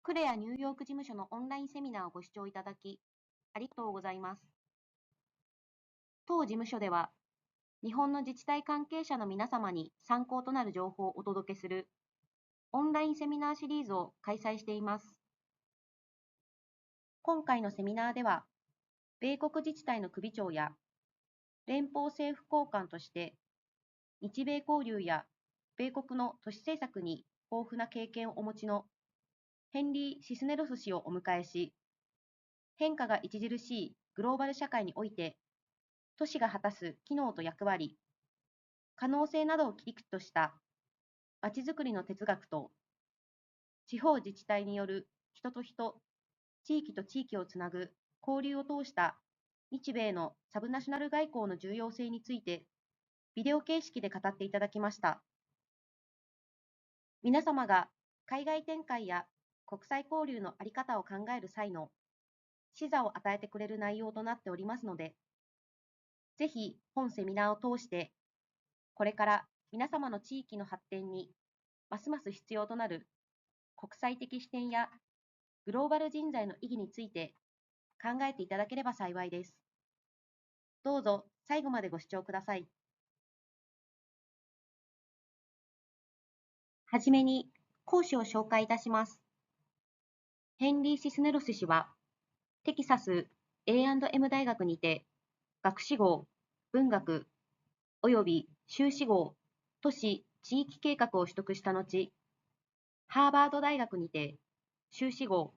クレアニューヨーク事務所のオンラインセミナーをご視聴いただき、ありがとうございます。当事務所では、日本の自治体関係者の皆様に参考となる情報をお届けするオンラインセミナーシリーズを開催しています。今回のセミナーでは、米国自治体の首長や連邦政府高官として、日米交流や米国の都市政策に豊富な経験をお持ちのヘンリー・シスネロス氏をお迎えし、変化が著しいグローバル社会において、都市が果たす機能と役割、可能性などを切り口としたまちづくりの哲学と、地方自治体による人と人、地域と地域をつなぐ交流を通した日米のサブナショナル外交の重要性について、ビデオ形式で語っていただきました。皆様が海外展開や国際交流の在り方を考える際の視座を与えてくれる内容となっておりますので、ぜひ本セミナーを通して、これから皆様の地域の発展にますます必要となる国際的視点やグローバル人材の意義について考えていただければ幸いです。どうぞ最後までご視聴ください。はじめに講師を紹介いたします。ヘンリー・シスネロス氏は、テキサス A&M 大学にて学士号、文学、および修士号、都市地域計画を取得した後、ハーバード大学にて修士号、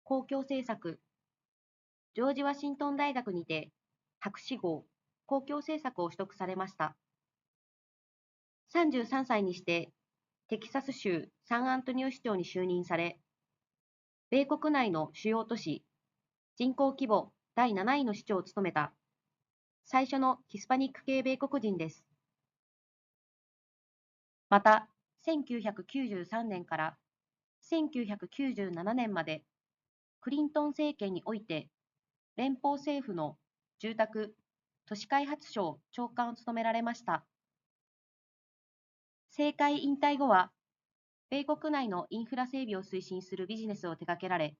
公共政策、ジョージワシントン大学にて博士号、公共政策を取得されました。33歳にしてテキサス州サンアントニオ市長に就任され、米国内の主要都市、人口規模第7位の市長を務めた最初のヒスパニック系米国人です。また、1993年から1997年までクリントン政権において連邦政府の住宅・都市開発省長官を務められました。政界引退後は、米国内のインフラ整備を推進するビジネスを手掛けられ、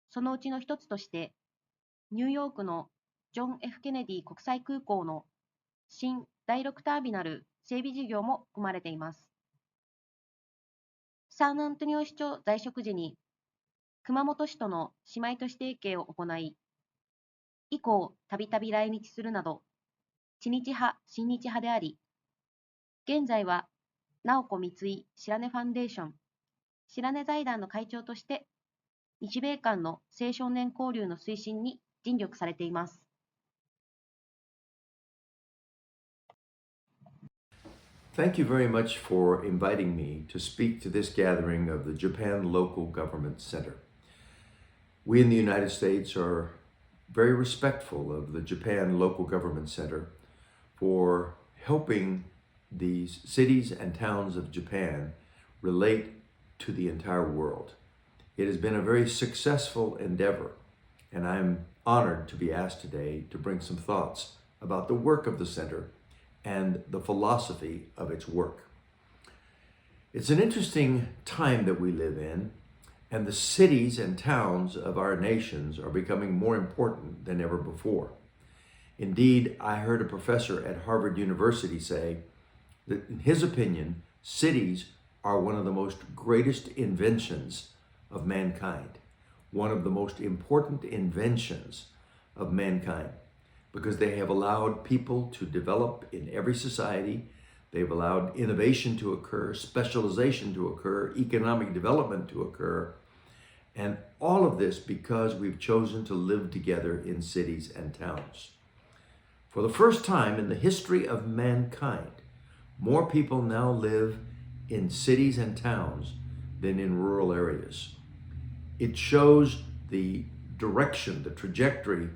そのうちの一つとして、ニューヨークのジョン・ F・ケネディ国際空港の新第6ターミナル整備事業も含まれています。サンアントニオ市長在職時に、熊本市との姉妹都市提携を行い、以降、たびたび来日するなど、知日派、親日派であり、現在は、直子三井白根ファンデーション、白根財団の会長として、日米間の青少年交流の推進に尽力されています。Thank you very much for inviting me to speak to this gathering of the Japan Local Government Center. We in the United States are very respectful of the Japan Local Government Center for helping the cities and towns of Japan relate to the entire world. It has been a very successful endeavor, and I'm honored to be asked today to bring some thoughts about the work of the center and the philosophy of its work. It's an interesting time that we live in, and the cities and towns of our nations are becoming more important than ever before. Indeed, I heard a professor at Harvard University say that in his opinion, cities are one of the most greatest inventions of mankind, one of the most important inventions of mankind, because they have allowed people to develop in every society. They've allowed innovation to occur, specialization to occur, economic development to occur, and all of this because we've chosen to live together in cities and towns. For the first time in the history of mankind, more people now live in cities and towns than in rural areas. It shows the direction, the trajectory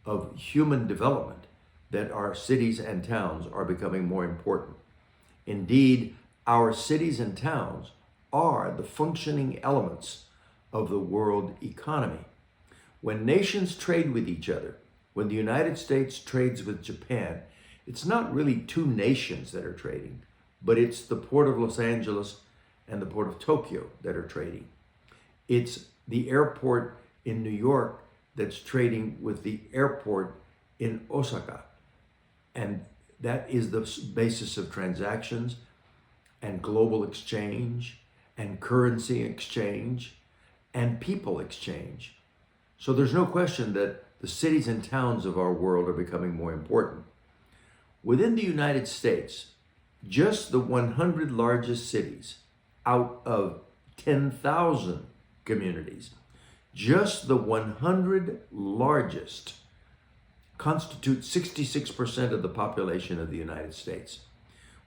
of human development, that our cities and towns are becoming more important. Indeed, our cities and towns are the functioning elements of the world economy. When nations trade with each other, when the United States trades with Japan, it's not really two nations that are trading, but it's the Port of Los Angeles and the Port of Tokyo that are trading. It's the airport in New York that's trading with the airport in Osaka. And that is the basis of transactions and global exchange and currency exchange and people exchange. So there's no question that the cities and towns of our world are becoming more important. Within the United States, just the 100 largest cities out of 10,000 communities, just the 100 largest constitute 66% of the population of the United States.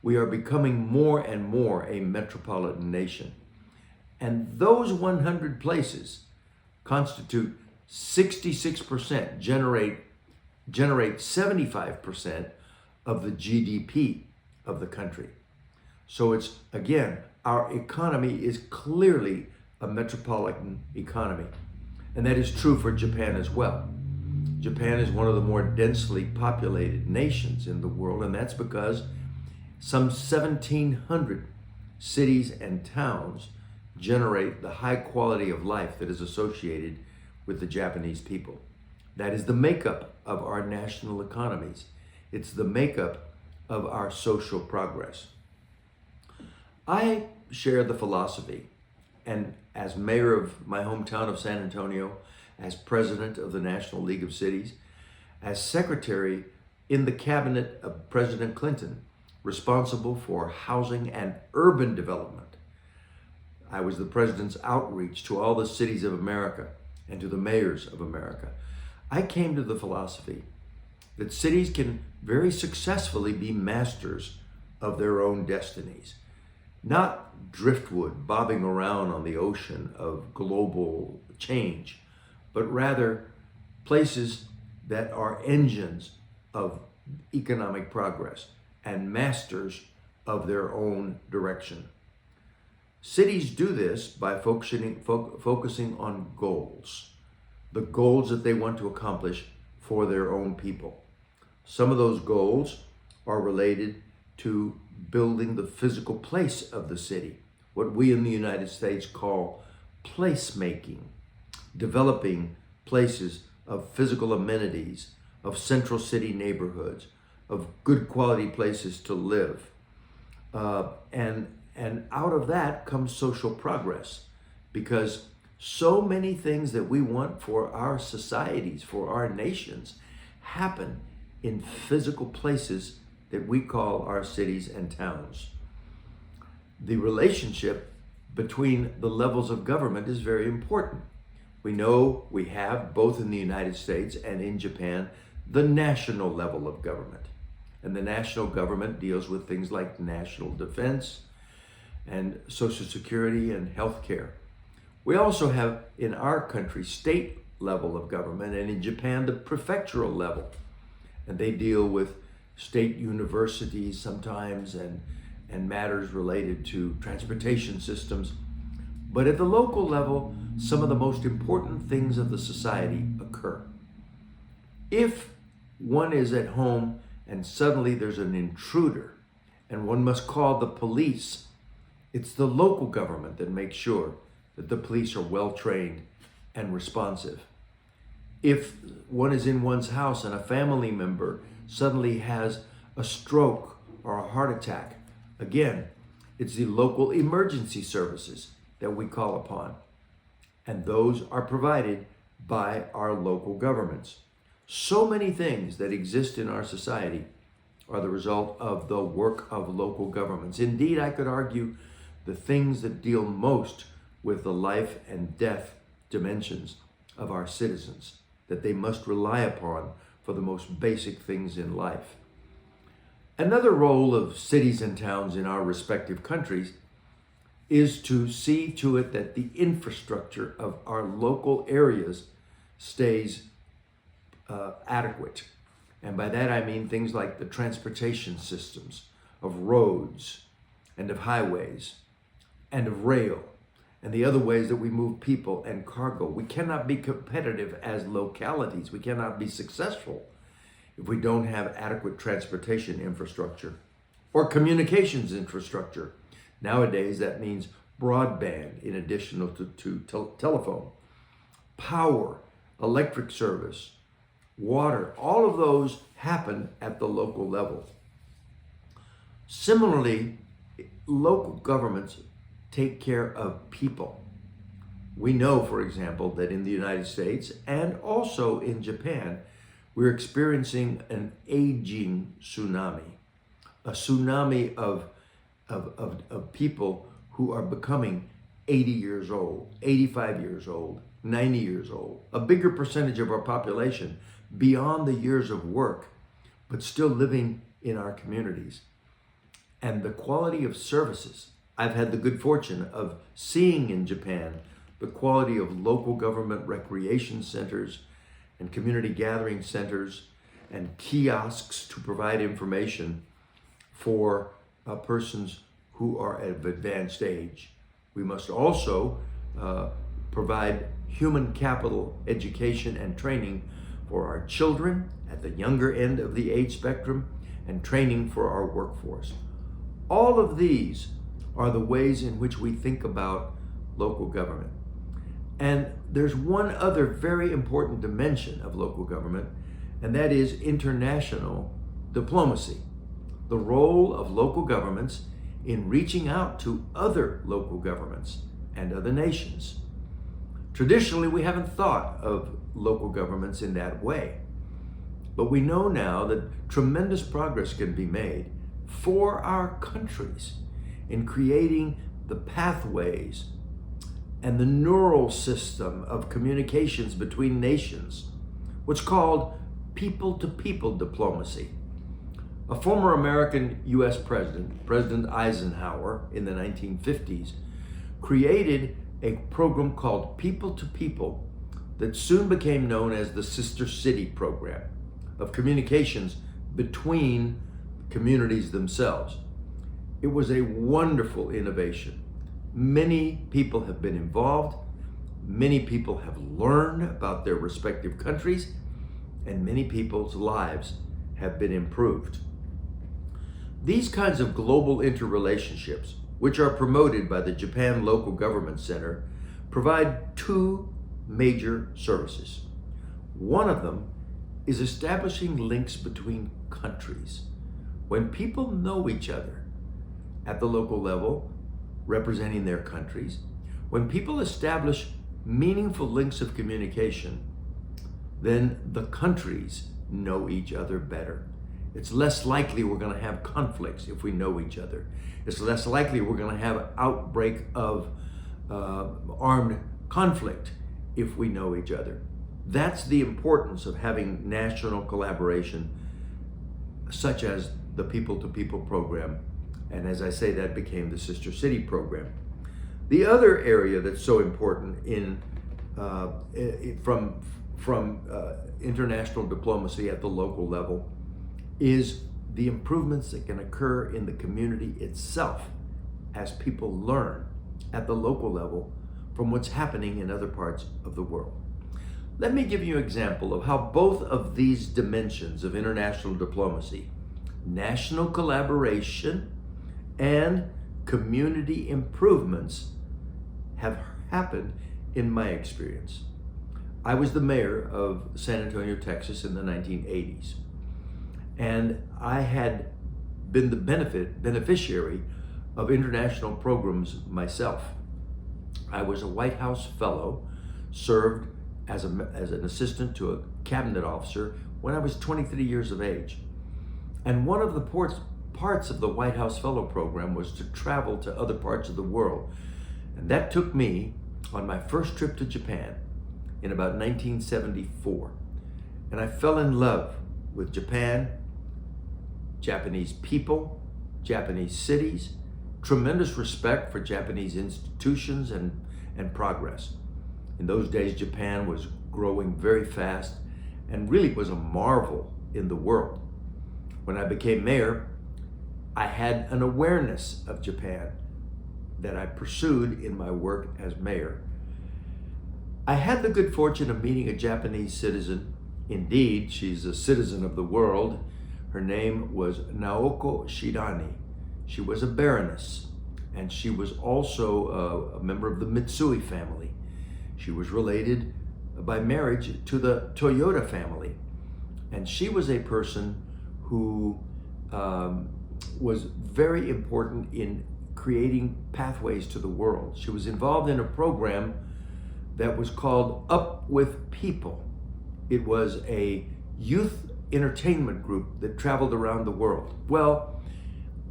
We are becoming more and more a metropolitan nation. And those 100 places constitute 66%, generate 75% of the GDP of the country. So it's, again, our economy is clearly a metropolitan economy. And that is true for Japan as well. Japan is one of the more densely populated nations in the world, and that's because some 1,700 cities and towns generate the high quality of life that is associated with the Japanese people. That is the makeup of our national economies. It's the makeup of our social progress. I share the philosophy, and as mayor of my hometown of San Antonio, as president of the National League of Cities, as secretary in the cabinet of President Clinton, responsible for housing and urban development. I was the president's outreach to all the cities of America and to the mayors of America. I came to the philosophy that cities can very successfully be masters of their own destinies, not driftwood bobbing around on the ocean of global change, but rather places that are engines of economic progress and masters of their own direction. Cities do this by focusing on goals, the goals that they want to accomplish for their own people. Some of those goals are related to building the physical place of the city, what we in the United States call placemaking, developing places of physical amenities, of central city neighborhoods, of good quality places to live. And out of that comes social progress, because so many things that we want for our societies, for our nations, happen in physical places that we call our cities and towns. The relationship between the levels of government is very important. We know we have, both in the United States and in Japan, the national level of government. And the national government deals with things like national defense and Social Security and health care. We also have in our country state level of government, and in Japan the prefectural level. And they deal with state universities sometimes and matters related to transportation systems. But at the local level, some of the most important things of the society occur. If one is at home and suddenly there's an intruder and one must call the police, it's the local government that makes sure that the police are well trained and responsive. If one is in one's house and a family member suddenly has a stroke or a heart attack, again, it's the local emergency services that we call upon. And those are provided by our local governments. So many things that exist in our society are the result of the work of local governments. Indeed, I could argue the things that deal most with the life and death dimensions of our citizens, that they must rely upon for the most basic things in life. Another role of cities and towns in our respective countries is to see to it that the infrastructure of our local areas stays adequate. And by that I mean things like the transportation systems of roads and of highways and of rail and the other ways that we move people and cargo. We cannot be competitive as localities. We cannot be successful if we don't have adequate transportation infrastructure or communications infrastructure. Nowadays, that means broadband in addition to telephone, power, electric service, water, all of those happen at the local level. Similarly, local governments take care of people. We know, for example, that in the United States and also in Japan, we're experiencing an aging tsunami, a tsunami of people who are becoming 80 years old, 85 years old, 90 years old, a bigger percentage of our population beyond the years of work, but still living in our communities. And the quality of services, I've had the good fortune of seeing in Japan the quality of local government recreation centers and community gathering centers and kiosks to provide information for persons who are of advanced age. We must also provide human capital education and training for our children at the younger end of the age spectrum and training for our workforce. All of these are the ways in which we think about local government. And there's one other very important dimension of local government, and that is international diplomacy. The role of local governments in reaching out to other local governments and other nations. Traditionally, we haven't thought of local governments in that way, but we know now that tremendous progress can be made for our countries in creating the pathways and the neural system of communications between nations, what's called people-to-people diplomacy. A former American U.S. president, President Eisenhower, in the 1950s, created a program called People-to-People that soon became known as the Sister City program of communications between communities themselves. It was a wonderful innovation. Many people have been involved, many people have learned about their respective countries, and many people's lives have been improved. These kinds of global interrelationships, which are promoted by the Japan Local Government Center, provide two major services. One of them is establishing links between countries. When people know each other at the local level, representing their countries, when people establish meaningful links of communication, then the countries know each other better. It's less likely we're going to have conflicts if we know each other. It's less likely we're going to have an outbreak of armed conflict if we know each other. That's the importance of having national collaboration, such as the People-to-People program. And as I say, that became the Sister City program. The other area that's so important from international diplomacy at the local level is the improvements that can occur in the community itself as people learn at the local level from what's happening in other parts of the world. Let me give you an example of how both of these dimensions of international diplomacy, national collaboration and community improvements, have happened in my experience. I was the mayor of San Antonio, Texas in the 1980s, and I had been the beneficiary of international programs myself. I was a White House fellow, served as an assistant to a cabinet officer when I was 23 years of age. And one of the parts of the White House Fellow program was to travel to other parts of the world. And that took me on my first trip to Japan in about 1974. And I fell in love with Japan, Japanese people, Japanese cities, tremendous respect for Japanese institutions and progress. In those days, Japan was growing very fast and really was a marvel in the world. When I became mayor, I had an awareness of Japan that I pursued in my work as mayor. I had the good fortune of meeting a Japanese citizen. Indeed, she's a citizen of the world. Her name was Naoko Shirani. She was a baroness, and she was also a member of the Mitsui family. She was related by marriage to the Toyota family, and she was a person who was very important in creating pathways to the world. She was involved in a program that was called Up with People. It was a youth entertainment group that traveled around the world. Well,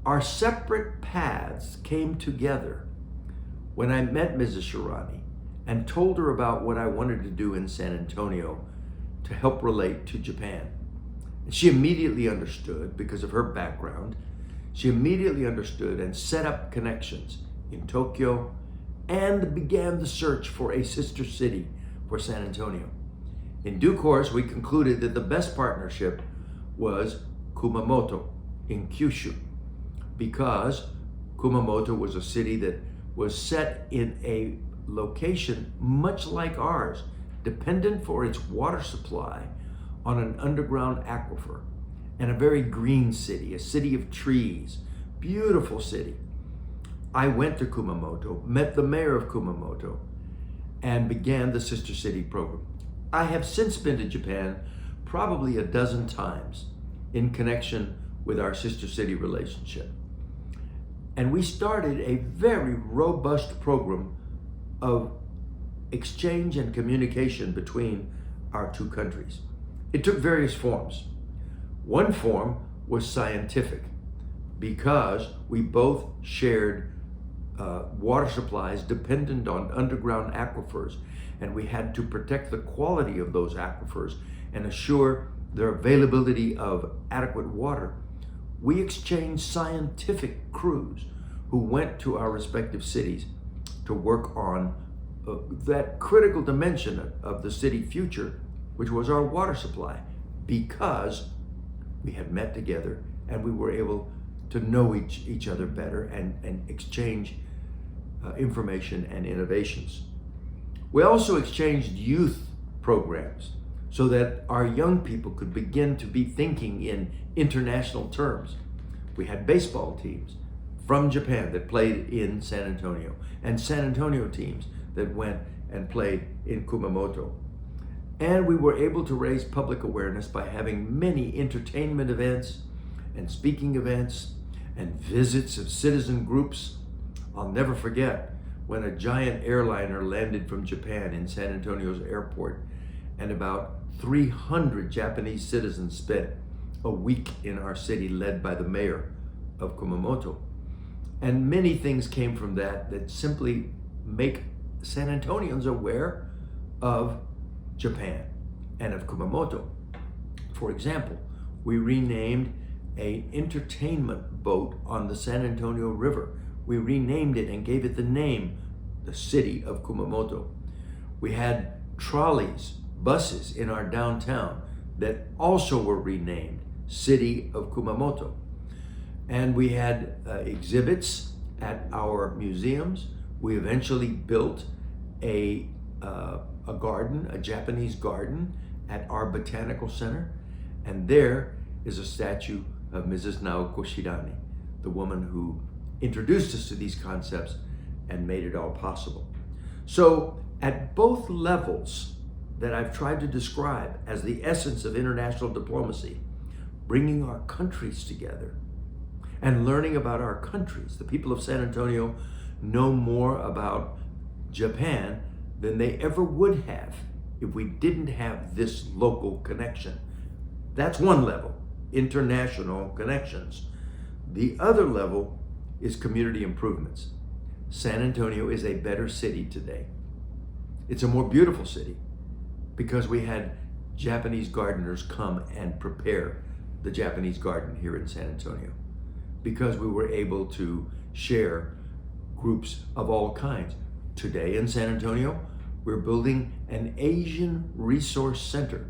our separate paths came together when I met Mrs. Shirani and told her about what I wanted to do in San Antonio to help relate to Japan. And she immediately understood because of her background. She immediately understood and set up connections in Tokyo and began the search for a sister city for San Antonio. In due course, we concluded that the best partnership was Kumamoto in Kyushu, because Kumamoto was a city that was set in a location much like ours, dependent for its water supply on an underground aquifer, and a very green city, a city of trees, beautiful city. I went to Kumamoto, met the mayor of Kumamoto, and began the Sister City program. I have since been to Japan probably a dozen times in connection with our Sister City relationship. And we started a very robust program of exchange and communication between our two countries. It took various forms. One form was scientific, because we both shared water supplies dependent on underground aquifers, and we had to protect the quality of those aquifers and assure their availability of adequate water. We exchanged scientific crews who went to our respective cities to work on that critical dimension of the city future, which was our water supply, because we had met together and we were able to know each other better and exchange information and innovations. We also exchanged youth programs so that our young people could begin to be thinking in international terms. We had baseball teams from Japan that played in San Antonio, and San Antonio teams that went and played in Kumamoto. And we were able to raise public awareness by having many entertainment events and speaking events and visits of citizen groups. I'll never forget when a giant airliner landed from Japan in San Antonio's airport, and about 300 Japanese citizens spent a week in our city, led by the mayor of Kumamoto. And many things came from that simply make San Antonians aware of Japan and of Kumamoto. For example, we renamed an entertainment boat on the San Antonio River. We renamed it and gave it the name, the city of Kumamoto. We had trolleys, buses in our downtown that also were renamed City of Kumamoto. And we had exhibits at our museums. We eventually built a garden, a Japanese garden at our botanical center. And there is a statue of Mrs. Naoko Shirani, the woman who introduced us to these concepts and made it all possible. So at both levels that I've tried to describe as the essence of international diplomacy, bringing our countries together and learning about our countries, the people of San Antonio know more about Japan than they ever would have if we didn't have this local connection. That's one level, international connections. The other level is community improvements. San Antonio is a better city today. It's a more beautiful city because we had Japanese gardeners come and prepare the Japanese garden here in San Antonio, because we were able to share groups of all kinds. Today in San Antonio, we're building an Asian resource center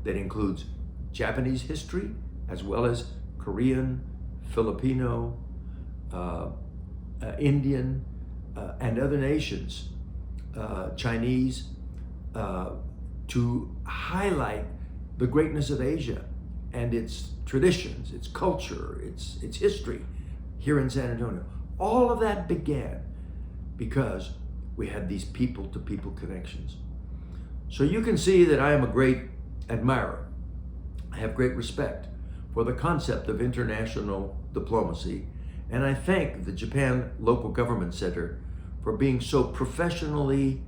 that includes Japanese history as well as Korean, Filipino, Indian, and other nations, Chinese, to highlight the greatness of Asia and its traditions, its culture, its history here in San Antonio. all of that began because we had these people-to-people connections. So you can see that I am a great admirer. I have great respect for the concept of international diplomacy, and I thank the Japan Local Government Center for being so professionally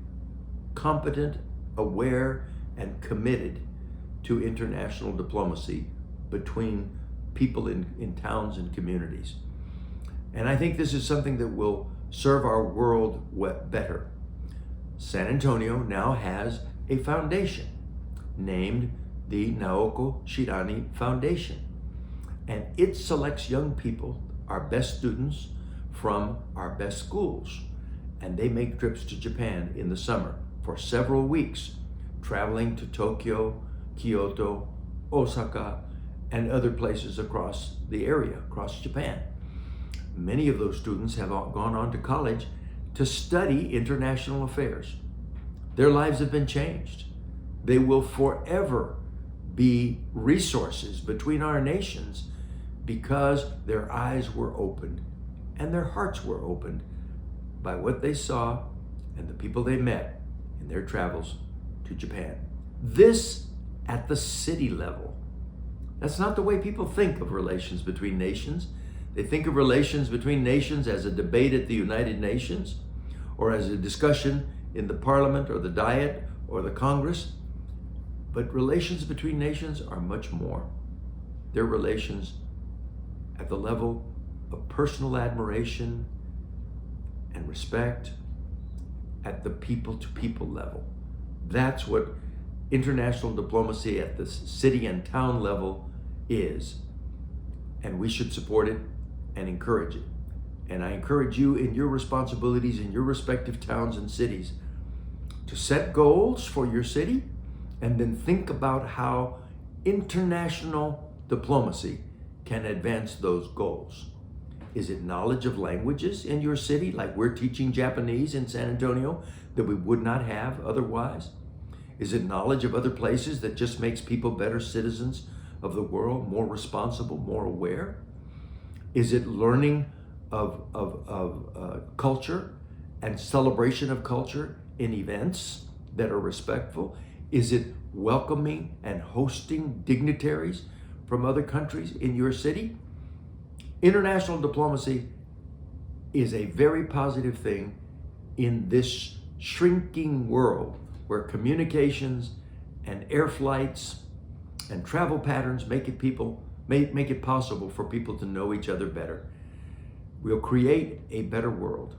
competent, aware, and committed to international diplomacy between people in towns and communities. And I think this is something that will serve our world better. San Antonio now has a foundation named the Naoko Shirani Foundation. And it selects young people, our best students, from our best schools. And they make trips to Japan in the summer for several weeks, traveling to Tokyo, Kyoto, Osaka, and other places across the area, across Japan. Many of those students have gone on to college to study international affairs. Their lives have been changed. They will forever be resources between our nations because their eyes were opened and their hearts were opened by what they saw and the people they met in their travels to Japan. This at the city level. That's not the way people think of relations between nations. They think of relations between nations as a debate at the United Nations or as a discussion in the Parliament or the Diet or the Congress. But relations between nations are much more. They're relations at the level of personal admiration and respect at the people-to-people level. That's what international diplomacy at the city and town level is. And we should support it and encourage it. And I encourage you in your responsibilities in your respective towns and cities to set goals for your city and then think about how international diplomacy can advance those goals. Is it knowledge of languages in your city, like we're teaching Japanese in San Antonio that we would not have otherwise? Is it knowledge of other places that just makes people better citizens of the world, more responsible, more aware? Is it learning of culture and celebration of culture in events that are respectful? Is it welcoming and hosting dignitaries from other countries in your city? International diplomacy is a very positive thing in this shrinking world where communications and air flights and travel patterns make it possible for people to know each other better. We'll create a better world.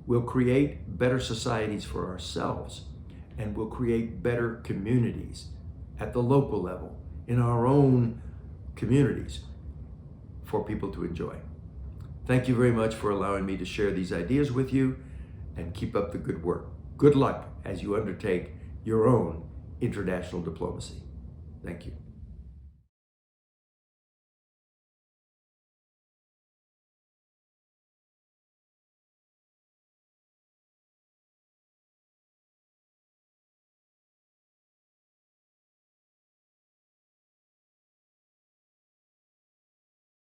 We'll create better societies for ourselves, and we'll create better communities at the local level, in our own communities, for people to enjoy. Thank you very much for allowing me to share these ideas with you, and keep up the good work. Good luck as you undertake your own international diplomacy. Thank you.